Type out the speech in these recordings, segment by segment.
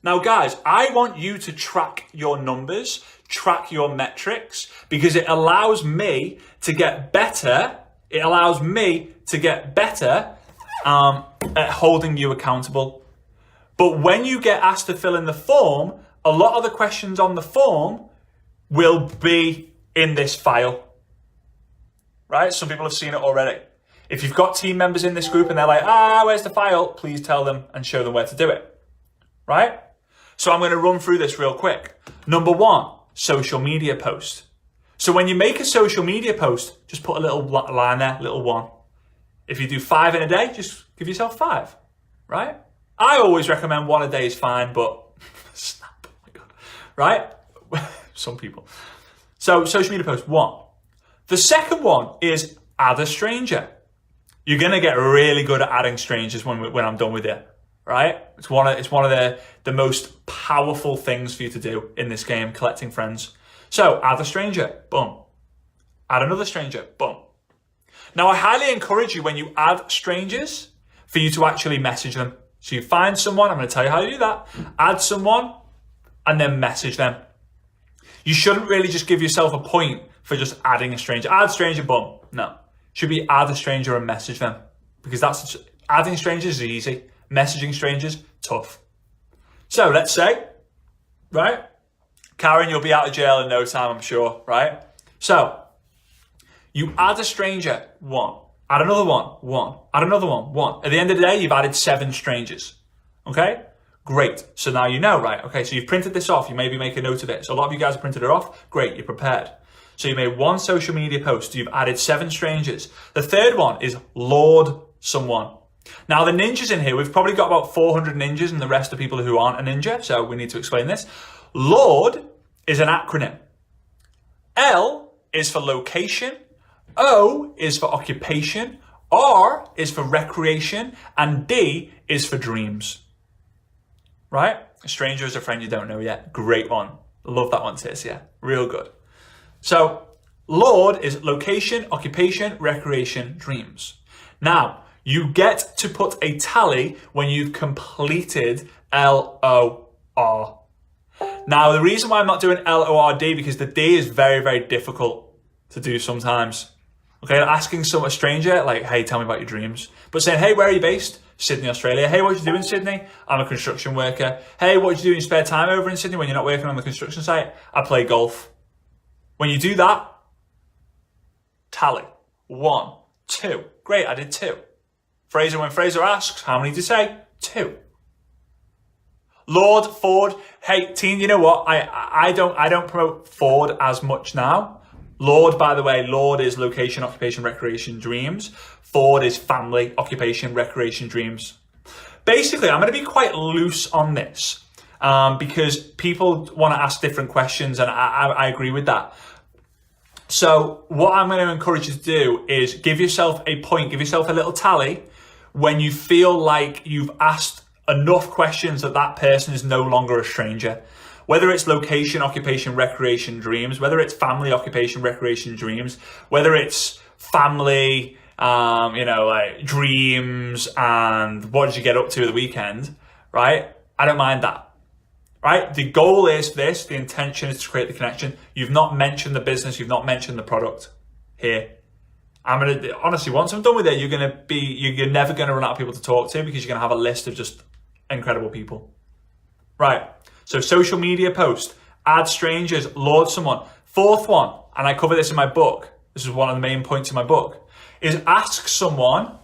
Now, guys, I want you to track your numbers, track your metrics, because it allows me to get better. It allows me to get better at holding you accountable. But when you get asked to fill in the form, a lot of the questions on the form will be in this file, right? Some people have seen it already. If you've got team members in this group and they're like, where's the file? Please tell them and show them where to do it, right? So I'm going to run through this real quick. Number 1, social media post. So when you make a social media post, just put a little line there, little 1. If you do 5 in a day, just give yourself 5, right? I always recommend 1 a day is fine, but snap, oh my God, right? Some people. So social media post, 1. The second one is add a stranger. You're going to get really good at adding strangers when I'm done with it, right? It's one of the most powerful things for you to do in this game, collecting friends. So add a stranger, boom. Add another stranger, boom. Now, I highly encourage you when you add strangers for you to actually message them. So you find someone, I'm going to tell you how to do that. Add someone and then message them. You shouldn't really just give yourself a point for just adding a stranger. Add stranger, boom. No. Should be add a stranger and message them, because adding strangers is easy. Messaging strangers, tough. So let's say, right? Karen, you'll be out of jail in no time, I'm sure, right? So you add a stranger, 1. Add another one. Add another one. At the end of the day, you've added 7 strangers. Okay? Great. So now you know, right? Okay, so you've printed this off. You maybe make a note of it. So a lot of you guys have printed it off. Great, you're prepared. So you made 1 social media post. You've added 7 strangers. The third one is Lord someone. Now the ninjas in here, we've probably got about 400 ninjas and the rest are people who aren't a ninja. So we need to explain this. Lord is an acronym. L is for location. O is for occupation. R is for recreation. And D is for dreams. Right? A stranger is a friend you don't know yet. Great one. Love that one, Tis. Yeah, real good. So, Lord is location, occupation, recreation, dreams. Now, you get to put a tally when you've completed LOR. Now, the reason why I'm not doing LORD, because the D is very, very difficult to do sometimes. Okay, asking a stranger, like, hey, tell me about your dreams. But saying, hey, where are you based? Sydney, Australia. Hey, what do you do in Sydney? I'm a construction worker. Hey, what do you do in your spare time over in Sydney when you're not working on the construction site? I play golf. When you do that, tally. 1, 2. Great, I did 2. Frazer, when Frazer asks, how many did you say? 2. Lord, Ford. Hey, team, you know what? I don't promote Ford as much now. Lord, by the way, Lord is location, occupation, recreation, dreams. Ford is family, occupation, recreation, dreams. Basically, I'm going to be quite loose on this because people want to ask different questions, and I agree with that. So what I'm going to encourage you to do is give yourself a point, give yourself a little tally when you feel like you've asked enough questions that person is no longer a stranger. Whether it's location, occupation, recreation, dreams, whether it's family, occupation, recreation, dreams, whether it's family, like dreams and what did you get up to at the weekend, right? I don't mind that, right? The goal is this, the intention is to create the connection. You've not mentioned the business, you've not mentioned the product here. Honestly, once I'm done with it, you're never going to run out of people to talk to because you're going to have a list of just incredible people. Right. So social media post, add strangers, Lord someone. 4th one, and I cover this in my book. This is one of the main points in my book, is ask someone,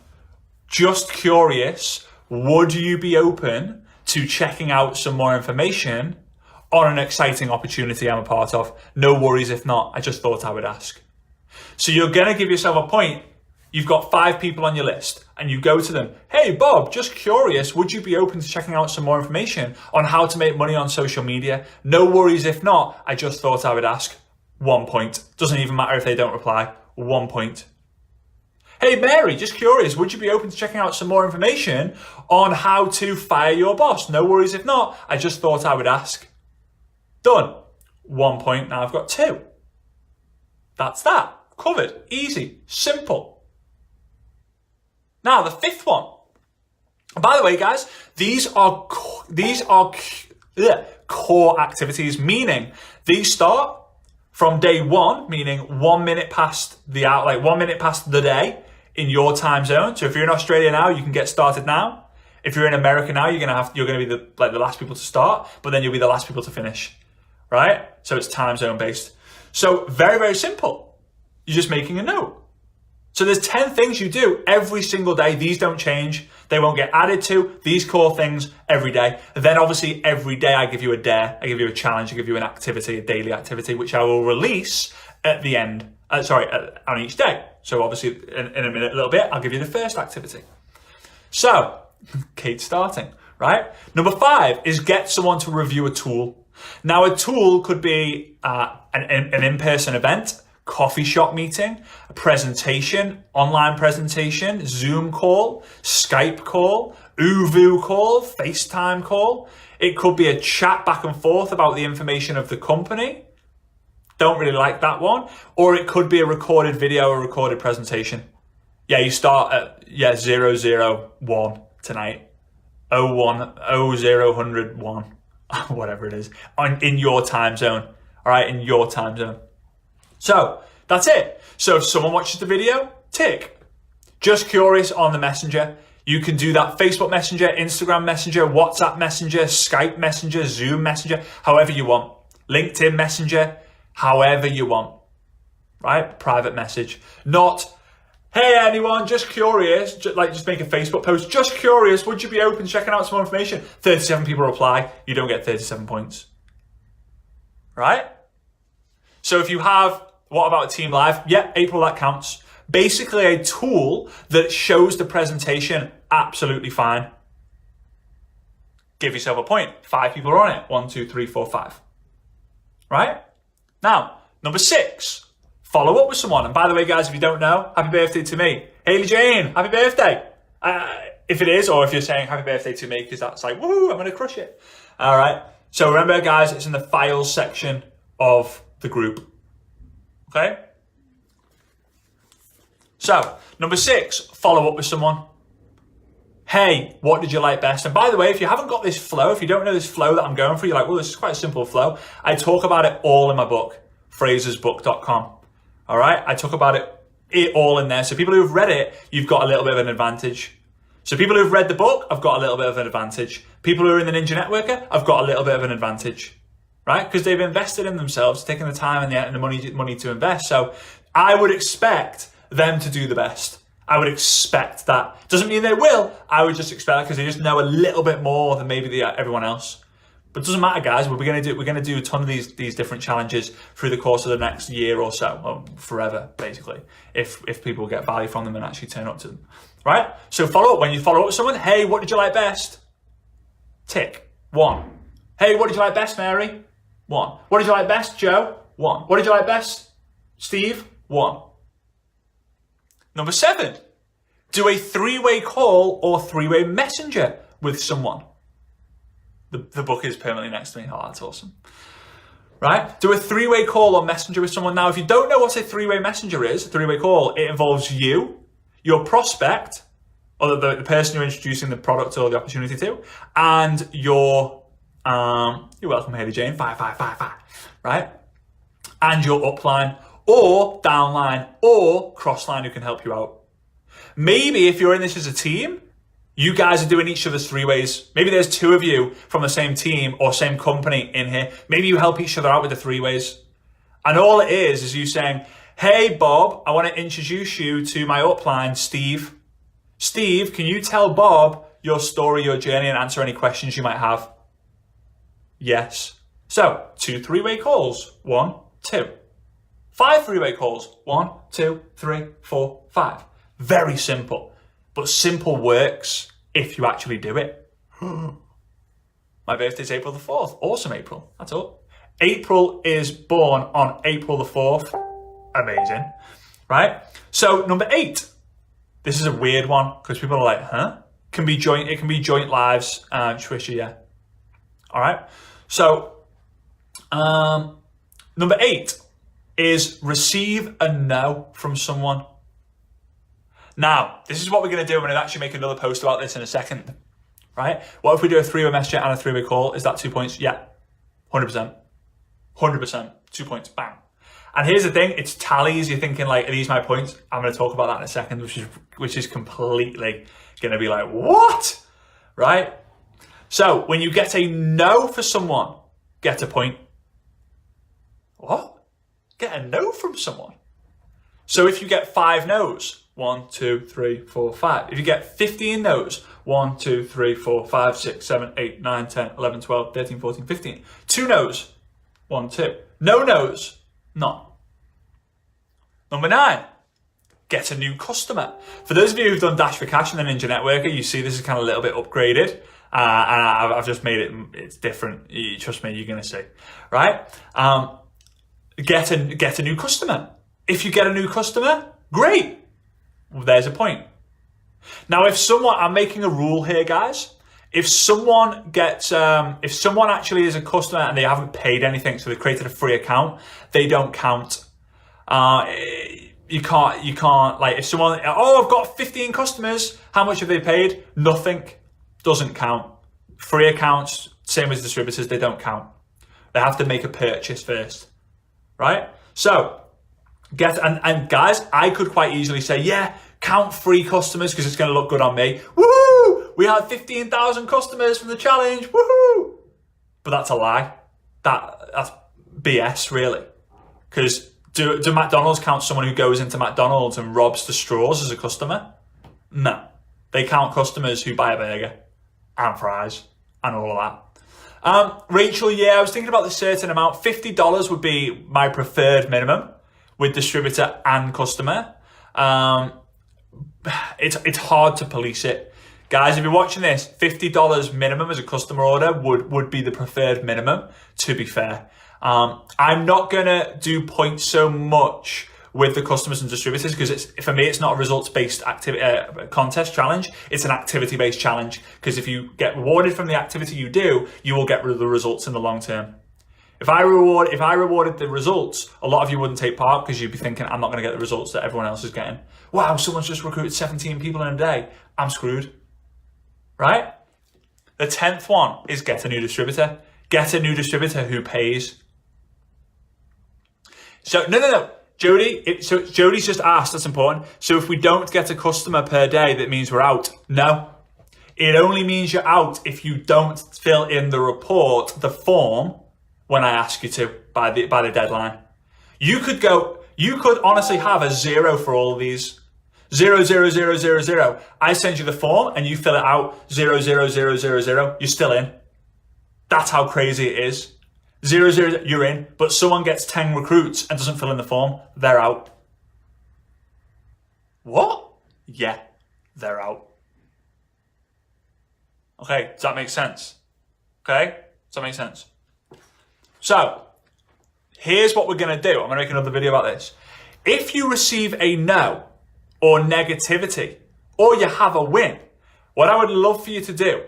just curious, would you be open to checking out some more information on an exciting opportunity I'm a part of? No worries if not, I just thought I would ask. So you're going to give yourself a point. You've got 5 people on your list and you go to them. Hey, Bob, just curious, would you be open to checking out some more information on how to make money on social media? No worries if not, I just thought I would ask. 1 point. Doesn't even matter if they don't reply. 1 point. Hey, Mary, just curious, would you be open to checking out some more information on how to fire your boss? No worries if not, I just thought I would ask. Done. 1 point. Now I've got 2. That's that. Covered. Easy. Simple. Now, the 5th one. And by the way, guys, these are core activities, meaning these start from day one, meaning 1 minute past the out, like 1 minute past the day in your time zone. So if you're in Australia now, you can get started now. If you're in America now, you're gonna be the last people to start, but then you'll be the last people to finish, right? So it's time zone based. So very, very simple. You're just making a note. So there's 10 things you do every single day. These don't change. They won't get added to. These core things every day. Then obviously every day I give you a dare, I give you a challenge, I give you an activity, a daily activity, which I will release at the end, on each day. So obviously in a minute, a little bit, I'll give you the first activity. So, Kate's starting, right? Number 5 is get someone to review a tool. Now a tool could be an in-person event, coffee shop meeting, a presentation, online presentation, Zoom call, Skype call, Uvu call, FaceTime call. It could be a chat back and forth about the information of the company. Don't really like that one. Or it could be a recorded video or recorded presentation. Yeah, you start at 001 tonight. 010001, whatever it is, in your time zone. All right, in your time zone. So that's it. So if someone watches the video, tick. Just curious on the messenger. You can do that Facebook Messenger, Instagram Messenger, WhatsApp Messenger, Skype Messenger, Zoom Messenger, however you want. LinkedIn Messenger, however you want. Right? Private message. Not, hey anyone, just curious, just make a Facebook post, just curious, would you be open to checking out some more information? 37 people reply, you don't get 37 points. Right? So if you have, what about Team Live? Yeah, April, that counts. Basically a tool that shows the presentation, absolutely fine. Give yourself a point. 5 people are on it. 1, 2, 3, 4, 5. Right? Now, number 6, follow up with someone. And by the way, guys, if you don't know, happy birthday to me. Haley Jane, happy birthday. If it is, or if you're saying happy birthday to me, because that's like, woo, I'm going to crush it. All right. So remember, guys, it's in the files section of the group. Okay? So, number 6, follow up with someone. Hey, what did you like best? And by the way, if you haven't got this flow, if you don't know this flow that I'm going for, you're like, well, this is quite a simple flow. I talk about it all in my book, frazersbook.com. All right? I talk about it all in there. So people who've read it, you've got a little bit of an advantage. So people who've read the book, I've got a little bit of an advantage. People who are in the Ninja Networker, I've got a little bit of an advantage. Right? Because they've invested in themselves, taken the time and the money to invest. So I would expect them to do the best. I would expect that. Doesn't mean they will. I would just expect that because they just know a little bit more than maybe everyone else. But it doesn't matter, guys. We're gonna do a ton of these different challenges through the course of the next year or so, or forever, basically. If people get value from them and actually turn up to them, right? So follow up. When you follow up with someone, hey, what did you like best? Tick 1. Hey, what did you like best, Mary? 1. What did you like best, Joe? 1. What did you like best, Steve? 1. Number 7, do a 3-way call or 3-way messenger with someone. The book is permanently next to me. Oh, that's awesome. Right? Do a 3-way call or messenger with someone. Now, if you don't know what a 3-way messenger is, a 3-way call, it involves you, your prospect, or the person you're introducing the product or the opportunity to, and your, you're welcome, Haley Jane, 5, right? And your upline, or downline, or crossline who can help you out. Maybe if you're in this as a team, you guys are doing each other's 3 ways. Maybe there's 2 of you from the same team or same company in here. Maybe you help each other out with the 3 ways. And all it is you saying, hey, Bob, I want to introduce you to my upline, Steve. Steve, can you tell Bob your story, your journey, and answer any questions you might have? Yes. So 2 3-way calls. 1, 2. 5 3-way calls. 1, 2, 3, 4, 5. Very simple. But simple works if you actually do it. My birthday's April the 4th. Awesome, April. That's all. April is born on April the 4th. Amazing. Right? So number 8. This is a weird one because people are like, huh? It can be joint lives. Trisha, yeah. All right. So number 8 is receive a no from someone. Now, this is what we're going to do. I'm going to actually make another post about this in a second, right? What if we do a three-way messenger and a three-way call? Is that 2 points? Yeah, 100%. 100%, 2 points, bang. And here's the thing, it's tallies. You're thinking like, are these my points? I'm going to talk about that in a second, which is completely going to be like, what? Right? So when you get a no for someone, get a point. What? Get a no from someone. So if you get 5 no's, 1, 2, 3, 4, 5. If you get 15 no's, 1, 2, 3, 4, 5, 6, 7, 8, 9, 10, 11, 12, 13, 14, 15. 2 no's, 1, 2. No no's, none. Number 9, get a new customer. For those of you who've done Dash for Cash and the Ninja Networker, you see this is kind of a little bit upgraded. And I've just made it, it's different. Trust me, you're going to see, right? Get a new customer. If you get a new customer, great. Well, there's a point. Now, if someone, I'm making a rule here, guys. If someone actually is a customer and they haven't paid anything, so they've created a free account, they don't count. You can't, like, if someone, oh, I've got 15 customers, how much have they paid? Nothing. Doesn't count. Free accounts, same as distributors, they don't count. They have to make a purchase first, right? So, and guys, I could quite easily say, yeah, count free customers because it's going to look good on me. Woohoo! We had 15,000 customers from the challenge. Woohoo! But that's a lie. That's BS, really. Because do McDonald's count someone who goes into McDonald's and robs the straws as a customer? No. They count customers who buy a burger and fries and all of that. Rachel, yeah, I was thinking about the certain amount. $50 would be my preferred minimum with distributor and customer. It's hard to police it. Guys, if you're watching this, $50 minimum as a customer order would be the preferred minimum, to be fair. I'm not going to do points so much with the customers and distributors because for me, it's not a results-based contest challenge. It's an activity-based challenge because if you get rewarded from the activity you do, you will get the results in the long term. If I rewarded the results, a lot of you wouldn't take part because you'd be thinking, I'm not going to get the results that everyone else is getting. Wow, someone's just recruited 17 people in a day. I'm screwed. Right? The 10th one is get a new distributor. Get a new distributor who pays. So, no. Jody's just asked, that's important. So if we don't get a customer per day, that means we're out. No. It only means you're out if you don't fill in the report, the form, when I ask you to by the deadline. You could honestly have a 0 for all of these. 0, 0, 0, 0, 0. I send you the form and you fill it out 0, 0, 0, 0, 0. You're still in. That's how crazy it is. 0, 0, you're in, but someone gets 10 recruits and doesn't fill in the form, they're out. What? Yeah, they're out. Okay, does that make sense? Okay, does that make sense? So, here's what we're going to do. I'm going to make another video about this. If you receive a no or negativity or you have a win, what I would love for you to do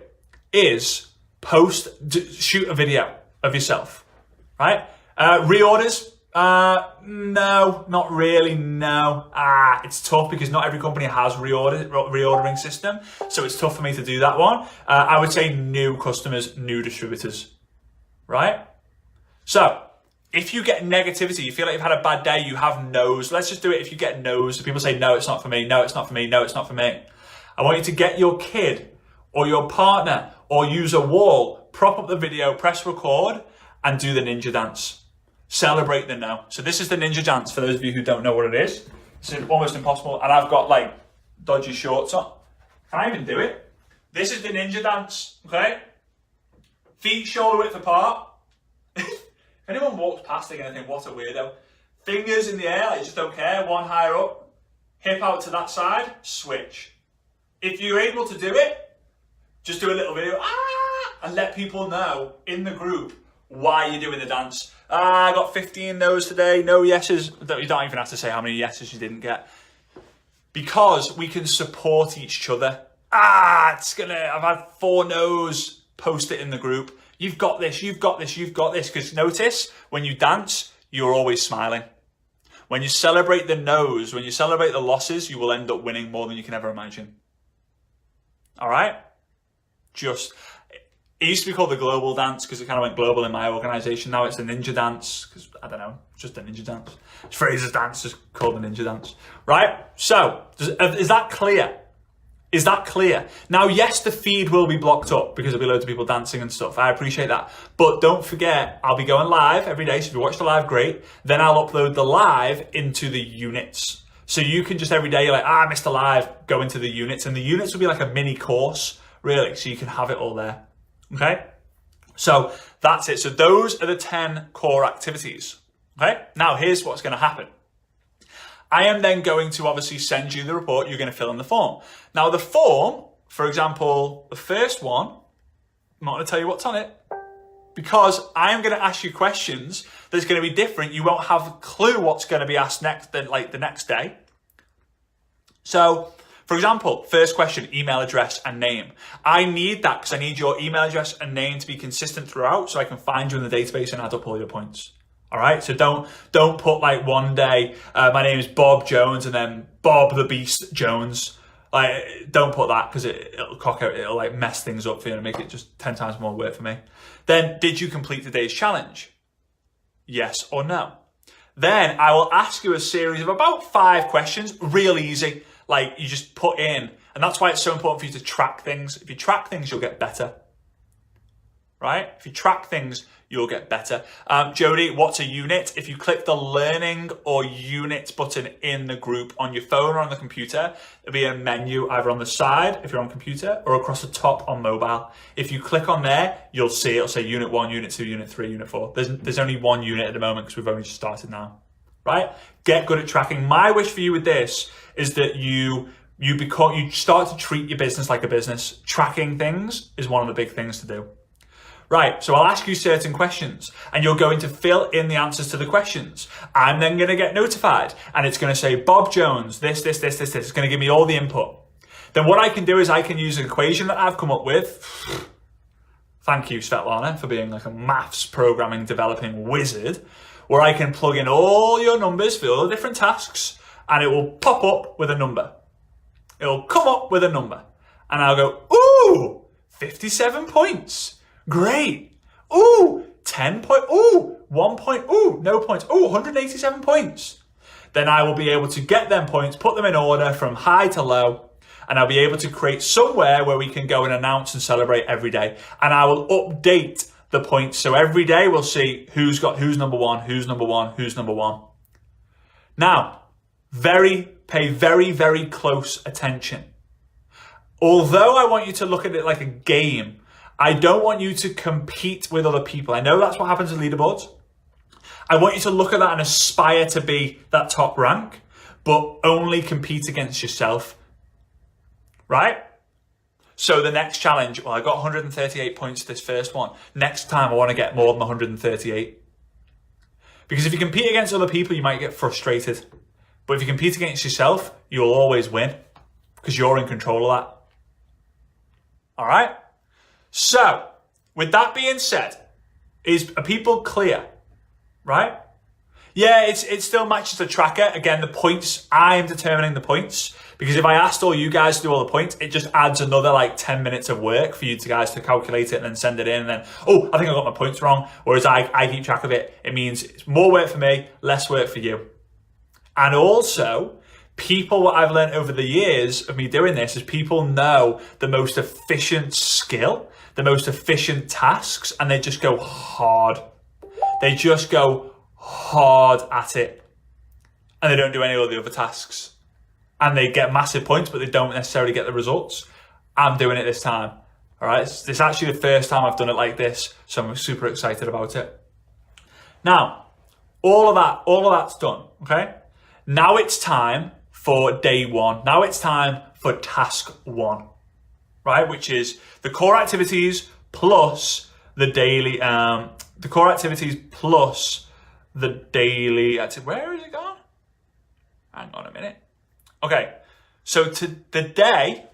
is shoot a video of yourself, right? Reorders? No, not really, no. It's tough because not every company has reordering system, so it's tough for me to do that one. I would say new customers, new distributors, right? So, if you get negativity, you feel like you've had a bad day, you have no's. Let's just do it if you get no's. So people say, no, it's not for me, no, it's not for me, no, it's not for me. I want you to get your kid or your partner or use a wall, prop up the video, press record, and do the ninja dance. Celebrate the no. So this is the ninja dance for those of you who don't know what it is. It's almost impossible. And I've got like dodgy shorts on. Can I even do it? This is the ninja dance, okay? Feet shoulder width apart. If anyone walks past, they're going to think, what a weirdo. Fingers in the air, like you just don't care. One higher up. Hip out to that side. Switch. If you're able to do it, just do a little video. And let people know in the group why you're doing the dance. I got 15 no's today. No yeses. You don't even have to say how many yeses you didn't get. Because we can support each other. I've had 4 no's. Post it in the group. You've got this, you've got this, you've got this. Because notice, when you dance, you're always smiling. When you celebrate the no's, when you celebrate the losses, you will end up winning more than you can ever imagine. All right? It used to be called the global dance because it kind of went global in my organization. Now it's the ninja dance because, I don't know, it's just a ninja dance. It's Frazer's dance, just called the ninja dance. Right? So, is that clear? Is that clear? Now, yes, the feed will be blocked up because there'll be loads of people dancing and stuff. I appreciate that. But don't forget, I'll be going live every day. So if you watch the live, great. Then I'll upload the live into the units. So you can just every day, you're like, I missed a live, go into the units. And the units will be like a mini course, really. So you can have it all there. Okay? So that's it. So those are the 10 core activities. Okay? Now, here's what's going to happen. I am then going to obviously send you the report. You're going to fill in the form. Now, the form, for example, the first one, I'm not going to tell you what's on it because I am going to ask you questions that's going to be different. You won't have a clue what's going to be asked next, like the next day. So, for example, first question, email address and name. I need that because I need your email address and name to be consistent throughout so I can find you in the database and add up all your points. All right, so don't put like one day, my name is Bob Jones and then Bob the Beast Jones. Like, don't put that because it'll cock out, it'll like mess things up for you and make it just 10 times more work for me. Then, did you complete today's challenge? Yes or no? Then I will ask you a series of about 5 questions, real easy. Like you just put in, and that's why it's so important for you to track things. If you track things, you'll get better. Right? If you track things, you'll get better. Jody, what's a unit? If you click the learning or units button in the group on your phone or on the computer, there'll be a menu either on the side if you're on computer or across the top on mobile. If you click on there, you'll see it'll say unit 1, unit 2, unit 3, unit 4. There's only one unit at the moment because we've only just started now. Right? Get good at tracking. My wish for you with this is that you start to treat your business like a business. Tracking things is one of the big things to do. Right, so I'll ask you certain questions and you're going to fill in the answers to the questions. I'm then going to get notified and it's going to say, Bob Jones, this. It's going to give me all the input. Then what I can do is I can use an equation that I've come up with. Thank you, Svetlana, for being like a maths programming developing wizard, where I can plug in all your numbers for all the different tasks and it will pop up with a number. It'll come up with a number and I'll go, ooh, 57 points. Great. Ooh, 10 point. Ooh, 1 point. Ooh, no points. Ooh, 187 points. Then I will be able to get them points, put them in order from high to low, and I'll be able to create somewhere where we can go and announce and celebrate every day. And I will update the points. So every day we'll see who's number one, who's number one, who's number one. Now, pay very, very close attention. Although I want you to look at it like a game, I don't want you to compete with other people. I know that's what happens with leaderboards. I want you to look at that and aspire to be that top rank, but only compete against yourself. Right? So the next challenge, well, I got 138 points this first one. Next time I want to get more than 138. Because if you compete against other people, you might get frustrated. But if you compete against yourself, you'll always win because you're in control of that. All right? So, with that being said, are people clear? Right? Yeah, it still matches the tracker. Again, the points, I'm determining the points. Because if I asked all you guys to do all the points, it just adds another like 10 minutes of work for you guys to calculate it and then send it in. And then, oh, I think I got my points wrong. Whereas I keep track of it. It means it's more work for me, less work for you. And also, what I've learned over the years of me doing this is people know the most efficient skill, the most efficient tasks, and they just go hard. They just go hard at it. And they don't do any of the other tasks. And they get massive points, but they don't necessarily get the results. I'm doing it this time. All right, it's actually the first time I've done it like this, so I'm super excited about it. Now, all of that's done, okay? Now it's time for day 1. Now it's time for task 1, right? Which is the core activities plus the daily, where is it gone? Hang on a minute. Okay, so to the day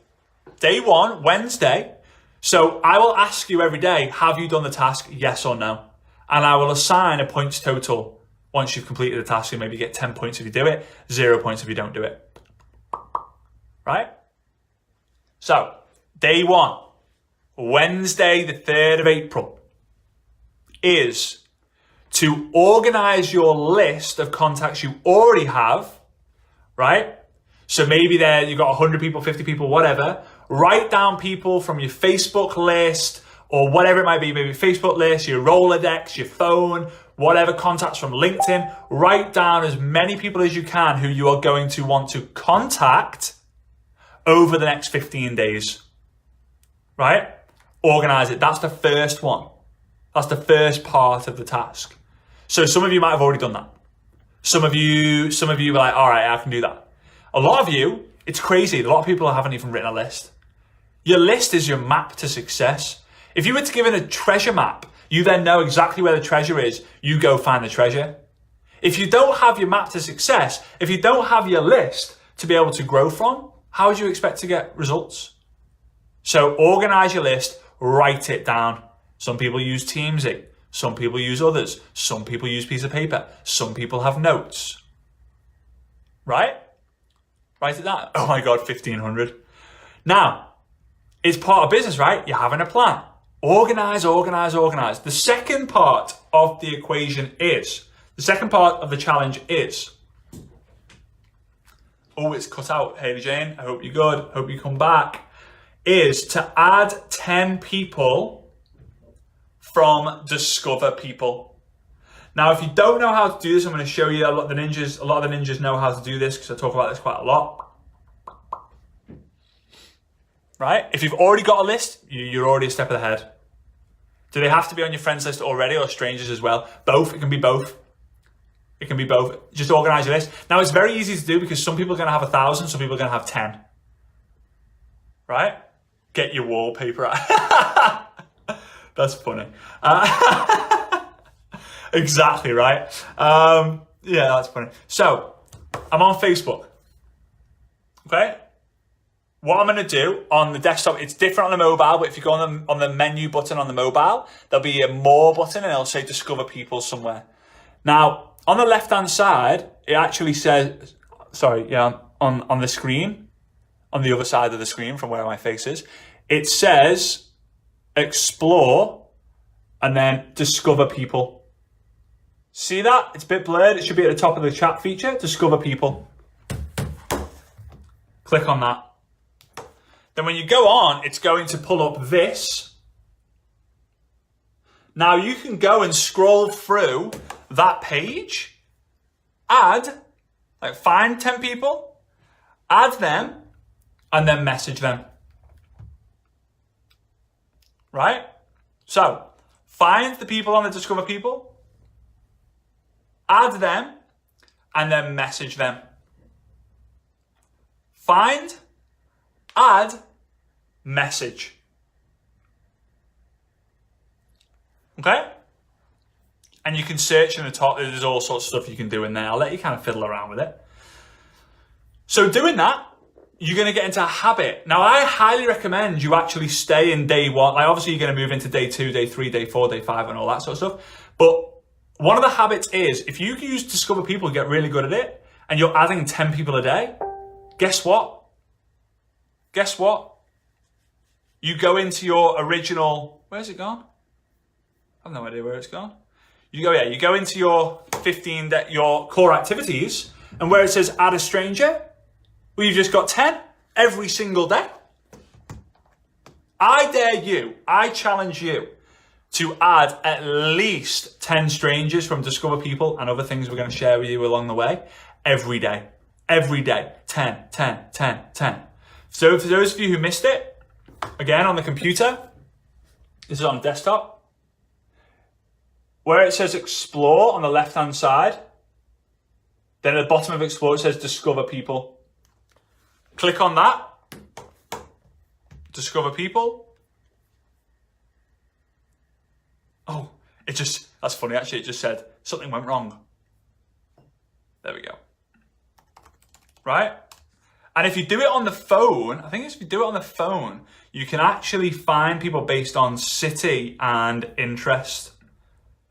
1, Wednesday. So I will ask you every day, have you done the task? Yes or no? And I will assign a points total once you've completed the task. You maybe get 10 points if you do it, 0 points if you don't do it. Right? So, day 1, Wednesday, the 3rd of April, is to organize your list of contacts you already have, right? So maybe there you've got 100 people, 50 people, whatever. Write down people from your Facebook list or whatever it might be, maybe Facebook list, your Rolodex, your phone, whatever, contacts from LinkedIn. Write down as many people as you can who you are going to want to contact over the next 15 days, right? Organize it. That's the first one. That's the first part of the task. So some of you might have already done that. Some of you were like, all right, I can do that. A lot of you, it's crazy. A lot of people haven't even written a list. Your list is your map to success. If you were to give it a treasure map, you then know exactly where the treasure is. You go find the treasure. If you don't have your map to success, if you don't have your list to be able to grow from, how would you expect to get results? So organize your list, write it down. Some people use Teamsy. Some people use others. Some people use piece of paper. Some people have notes. Right? Write it down. Oh my God, 1,500. Now, it's part of business, right? You're having a plan. Organize, organize, organize. The second part of the equation is, the second part of the challenge is, oh, it's cut out, Haley Jane. I hope you're good. Hope you come back. Is to add 10 people from Discover People. Now, if you don't know how to do this, I'm going to show you. A lot of the ninjas know how to do this because I talk about this quite a lot. Right? If you've already got a list, you're already a step ahead. Do they have to be on your friends list already or strangers as well? Both. It can be both. It can be both. Just organize your list. Now, it's very easy to do because some people are going to have 1,000, some people are going to have 10. Right? Get your wallpaper out. That's funny. Exactly, right? Yeah, that's funny. So, I'm on Facebook. Okay? What I'm going to do on the desktop, it's different on the mobile, but if you go on the menu button on the mobile, there'll be a more button and it'll say Discover People somewhere. Now, on the left-hand side, it actually says, on the screen, on the other side of the screen from where my face is, it says Explore and then Discover People. See that? It's a bit blurred. It should be at the top of the chat feature, Discover People. Click on that. Then when you go on, it's going to pull up this. Now you can go and scroll through that page, find 10 people, add them, and then message them. Right? So, find the people on the Discover People, add them, and then message them. Find, add, message. Okay? And you can search in the top. There's all sorts of stuff you can do in there. I'll let you kind of fiddle around with it. So doing that, you're going to get into a habit. Now, I highly recommend you actually stay in day one. Like, obviously, you're going to move into day 2, day 3, day 4, day 5, and all that sort of stuff. But one of the habits is, if you use Discover People, get really good at it, and you're adding 10 people a day, guess what? Guess what? You go into your original... Where's it gone? I have no idea where it's gone. You go into your 15, your core activities, and where it says add a stranger, well, you've just got 10 every single day. I dare you, I challenge you to add at least 10 strangers from Discover People and other things we're going to share with you along the way every day. Every day. 10, 10, 10, 10. So for those of you who missed it, again on the computer, this is on desktop, where it says Explore on the left-hand side, then at the bottom of Explore it says Discover People. Click on that, Discover People. Oh, that's funny actually, it just said something went wrong. There we go. Right? And if you do it on the phone, if you do it on the phone, you can actually find people based on city and interest.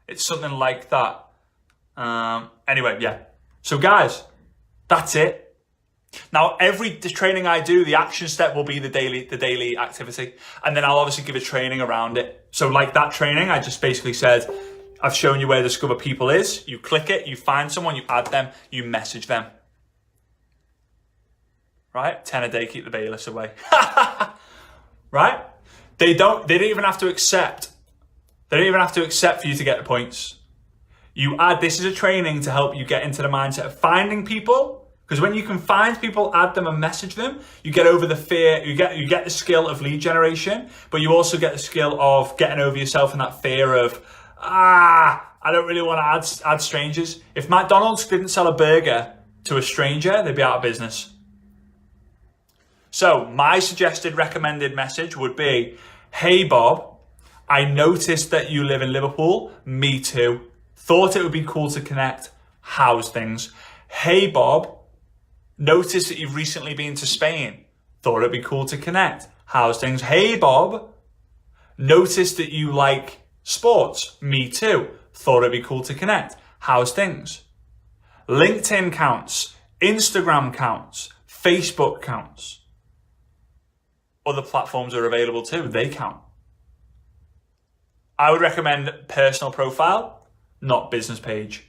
It's something like that. Anyway, yeah. So guys, that's it. Now, every training I do, the action step will be the daily activity. And then I'll obviously give a training around it. So like that training, I just basically said, I've shown you where Discover People is. You click it, you find someone, you add them, you message them. Right? 10 a day, keep the bailiffs away. Right? They don't even have to accept. They don't even have to accept for you to get the points. You add, this is a training to help you get into the mindset of finding people. Because when you can find people, add them and message them, you get over the fear, you get the skill of lead generation, but you also get the skill of getting over yourself and that fear of, I don't really want to add strangers. If McDonald's didn't sell a burger to a stranger, they'd be out of business. So my suggested recommended message would be, hey Bob, I noticed that you live in Liverpool. Me too. Thought it would be cool to connect. How's things? Hey Bob, noticed that you've recently been to Spain. Thought it'd be cool to connect. How's things? Hey Bob, noticed that you like sports. Me too. Thought it'd be cool to connect. How's things? LinkedIn counts. Instagram counts. Facebook counts. Other platforms are available too. They count. I would recommend personal profile, not business page,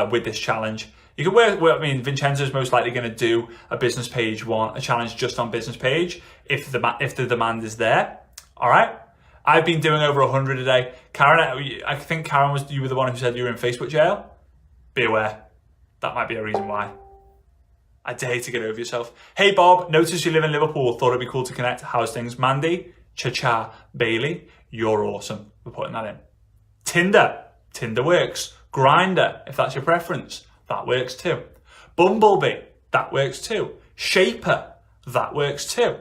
with this challenge. You can Vincenzo's most likely going to do a business page a challenge just on business page if the demand is there. All right. I've been doing over 100 a day. Karen, I think Karen you were the one who said you were in Facebook jail. Be aware. That might be a reason why. I dare to get over yourself. Hey Bob, notice you live in Liverpool. Thought it'd be cool to connect. How's things? Mandy, Cha-Cha, Bailey, you're awesome. We're putting that in. Tinder works. Grindr, if that's your preference, that works too. Bumblebee, that works too. Shaper, that works too.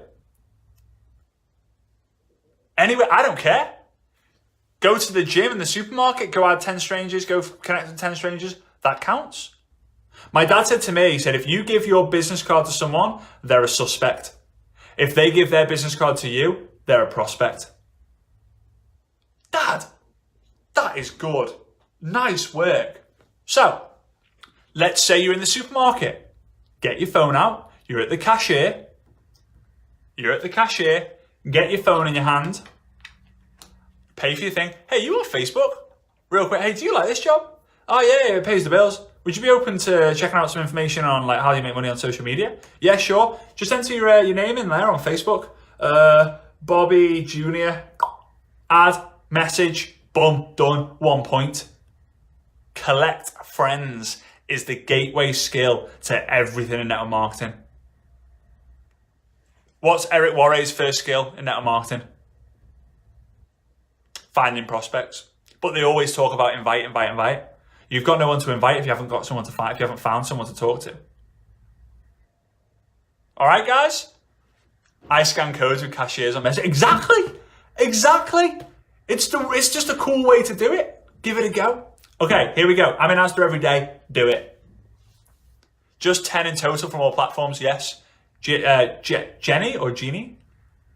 Anyway, I don't care. Go to the gym in the supermarket, go add 10 strangers, go connect with 10 strangers. That counts. My dad said to me, he said, if you give your business card to someone, they're a suspect. If they give their business card to you, they're a prospect. Dad, that is good. Nice work. So, let's say you're in the supermarket. Get your phone out. You're at the cashier. Get your phone in your hand. Pay for your thing. Hey, you on Facebook? Real quick. Hey, do you like this job? Oh yeah, it pays the bills. Would you be open to checking out some information on like how you make money on social media? Yeah, sure. Just enter your name in there on Facebook. Bobby Jr. Add, message, boom, done. 1 point. Collect friends is the gateway skill to everything in network marketing. What's Eric Worre's first skill in network marketing? Finding prospects. But they always talk about invite. You've got no one to invite if you haven't got someone to find, if you haven't found someone to talk to. All right, guys? I scan codes with cashiers on message. Exactly. It's just a cool way to do it. Give it a go. Okay, here we go. I'm in Asda every day. Do it. Just 10 in total from all platforms, yes. Jenny or Jeannie?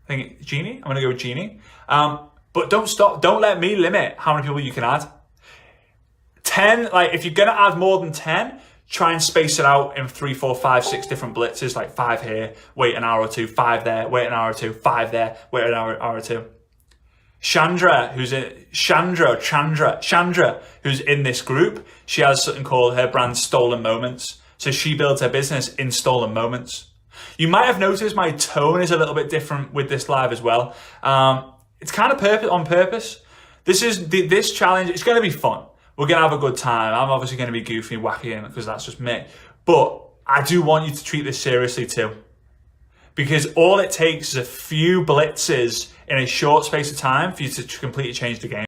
I think Jeannie. I'm going to go with Jeannie. But don't stop. Don't let me limit how many people you can add. 10, like if you're going to add more than 10, try and space it out in 3, 4, 5, 6 different blitzes, like 5 here, wait an hour or two, 5 there, wait an hour or two, 5 there, wait an hour or two. Chandra, who's in this group, she has something called her brand Stolen Moments. So she builds her business in stolen moments. You might have noticed my tone is a little bit different with this live as well. It's kind of on purpose. This challenge, it's going to be fun. We're going to have a good time. I'm obviously going to be goofy, wacky, because that's just me. But I do want you to treat this seriously too. Because all it takes is a few blitzes in a short space of time for you to completely change the game.